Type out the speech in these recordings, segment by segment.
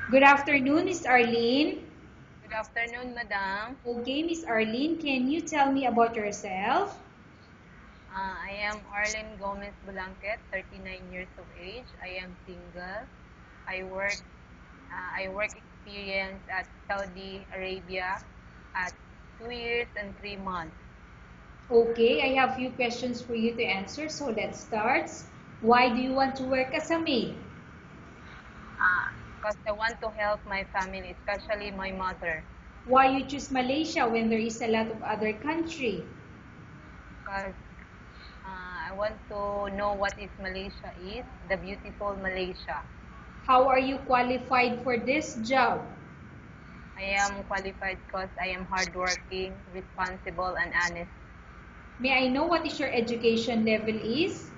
Good afternoon, Miss Arlene. Good afternoon, Madam. Okay, Miss Arlene, can you tell me about yourself? I am Arlen Gomez Blanquet, 39 years of age. I am single. I work I work experience at Saudi Arabia at 2 years and 3 months. Okay, I have few questions for you to answer, so let's start. Why do you want to work as a maid? Because I want to help my family, especially my mother. Why you choose Malaysia when there is a lot of other country? Because I want to know what is Malaysia is, the beautiful Malaysia. How are you qualified for this job? I am qualified because I am hardworking, responsible, and honest. May I know what is your education level is?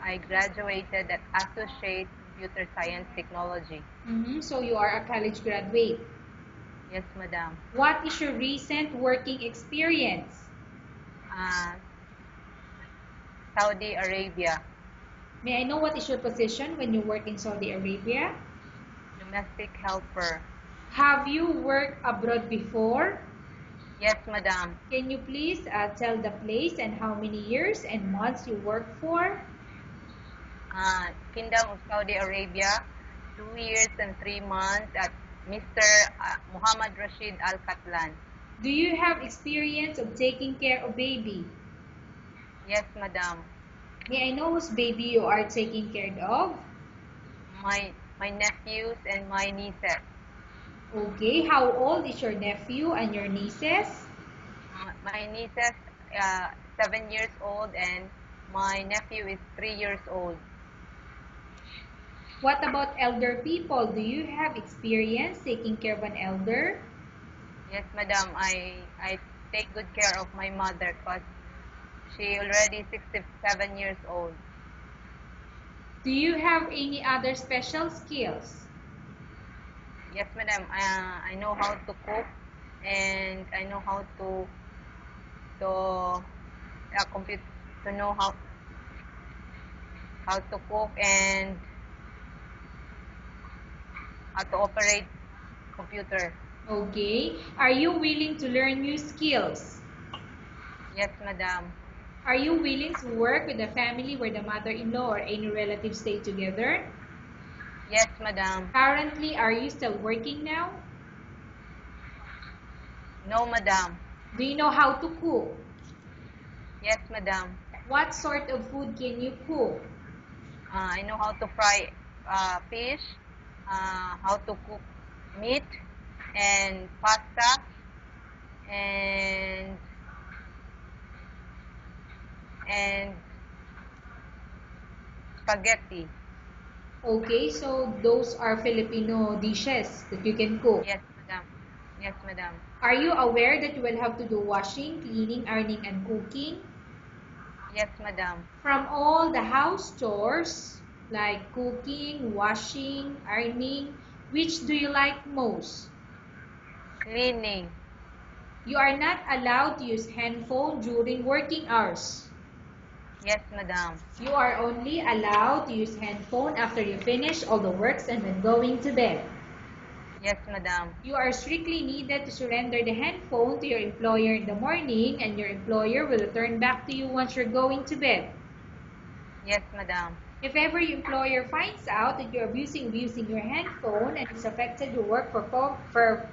I graduated at Associate Computer Science Technology. So you are a college graduate. Yes, madam. What is your recent working experience? Uh, Saudi Arabia, May I know what is your position when you work in Saudi Arabia? domestic helper. Have you worked abroad before? Yes, madam. Can you please tell the place and how many years and months you worked for? Kingdom of Saudi Arabia, 2 years and 3 months at Mr. Muhammad Rashid Al Katlan. Do you have experience of taking care of baby? Yes, madam. May I know whose baby you are taking care of? My nephews and my nieces. Okay, how old is your nephew and your nieces? My nieces, 7 years old, and my nephew is 3 years old. What about elder people? Do you have experience taking care of an elder? Yes, madam. I take good care of my mother because she already 67 years old. Do you have any other special skills? Yes, madam. I know how to cook, and I know how to compute to know how to cook and how to operate computer. Okay. Are you willing to learn new skills? Yes, madam. Are you willing to work with a family where the mother-in-law or any relatives stay together? Yes, madam. Currently, are you still working now? No, madam. Do you know how to cook? Yes, madam. What sort of food can you cook? I know how to fry fish, how to cook meat and pasta and and spaghetti. Okay, so those are Filipino dishes that you can cook. Yes, madam. Yes, madam. Are you aware that you will have to do washing, cleaning, ironing, and cooking? Yes, madam. From all the house chores, like cooking, washing, ironing, which do you like most? Cleaning. You are not allowed to use handphone during working hours. Yes, madam. You are only allowed to use handphone after you finish all the works and when going to bed. Yes, madam. You are strictly needed to surrender the handphone to your employer in the morning, and your employer will return back to you once you're going to bed. Yes, madam. If ever your employer finds out that you're abusing your handphone and it's affected your work for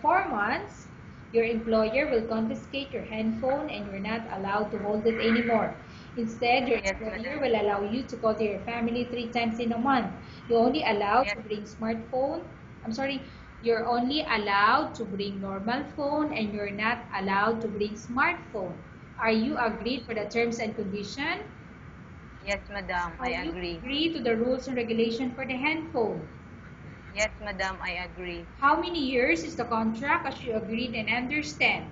4 months, your employer will confiscate your handphone and you're not allowed to hold it anymore. Instead, your Yes, employer madam. will allow you to call to your family 3 times in a month. You're only allowed Yes, to bring smartphone. I'm sorry, you're only allowed to bring normal phone and you're not allowed to bring smartphone. Are you agreed for the terms and condition? yes, madam. Are I you agree. agree to the rules and regulation for the handphone? Yes, madam. I agree. How many years is the contract as you agreed and understand?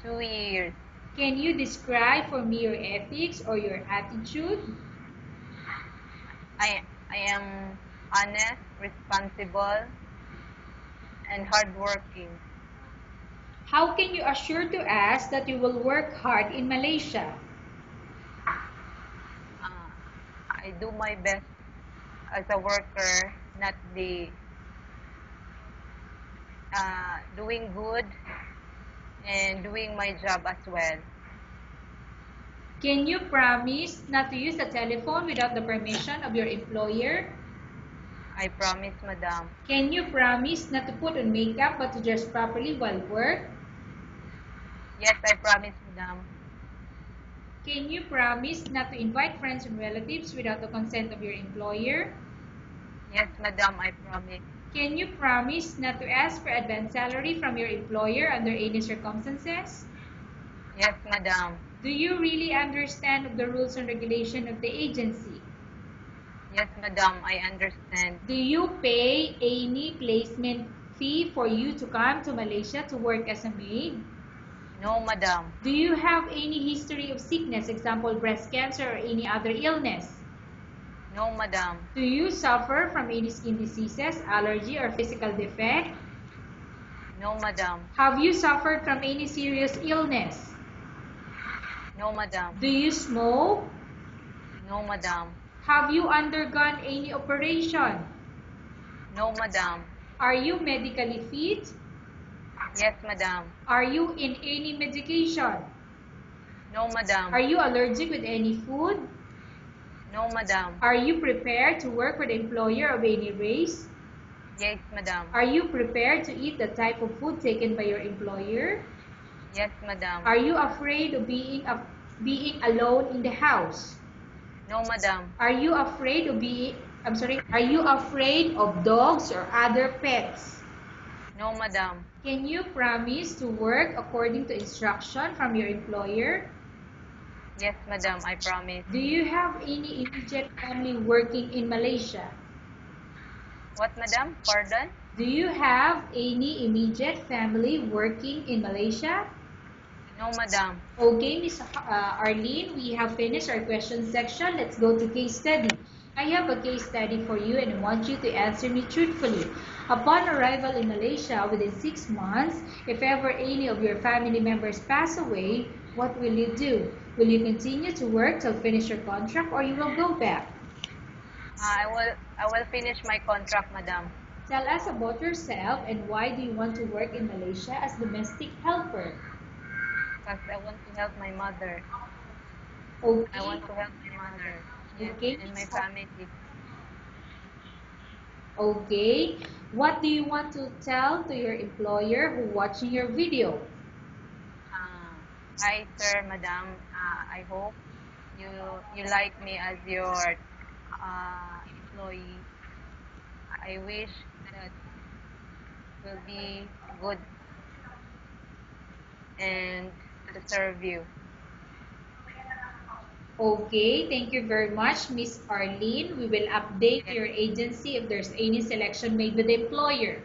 2 years. Can you describe for me your ethics or your attitude? I am honest, responsible, and hardworking. How can you assure to us that you will work hard in Malaysia? I do my best as a worker, not the doing good and doing my job as well. Can you promise not to use the telephone without the permission of your employer? I promise, madam. Can you promise not to put on makeup but to dress properly while work? Yes, I promise, madam. Can you promise not to invite friends and relatives without the consent of your employer? Yes, madam, I promise. Can you promise not to ask for advance salary from your employer under any circumstances? Yes, madam. Do you really understand the rules and regulation of the agency? Yes, madam, I understand. Do you pay any placement fee for you to come to Malaysia to work as a maid? No, madam. Do you have any history of sickness, example breast cancer or any other illness? No, madam. Do you suffer from any skin diseases, allergy, or physical defect? No, madam. Have you suffered from any serious illness? No, madam. Do you smoke? No, madam. Have you undergone any operation? No, madam. Are you medically fit? Yes, madam. Are you in any medication? No, madam. Are you allergic with any food? No, madam. Are you prepared to work with an employer of any race? Yes, madam. Are you prepared to eat the type of food taken by your employer? Yes, madam. Are you afraid of being alone in the house? No, madam. Are you afraid of are you afraid of dogs or other pets? No, madam. Can you promise to work according to instruction from your employer? Yes, madam, I promise. Do you have any immediate family working in Malaysia? What, madam? Pardon? Do you have any immediate family working in Malaysia? No, madam. Okay, Ms. Arlene, we have finished our question section. Let's go to case study. I have a case study for you and I want you to answer me truthfully. Upon arrival in Malaysia within 6 months, if ever any of your family members pass away, what will you do? Will you continue to work till finish your contract or you will go back? I will finish my contract, madam. Tell us about yourself and why do you want to work in Malaysia as domestic helper? Because I want to help my mother. Okay. I want to help my mother. Yes, Okay. and my family. Okay. What do you want to tell to your employer who watching your video? Hi, sir, madam. I hope you like me as your employee. I wish that will be good and to serve you. Okay, thank you very much, Miss Arlene. We will update your agency if there's any selection made with the employer.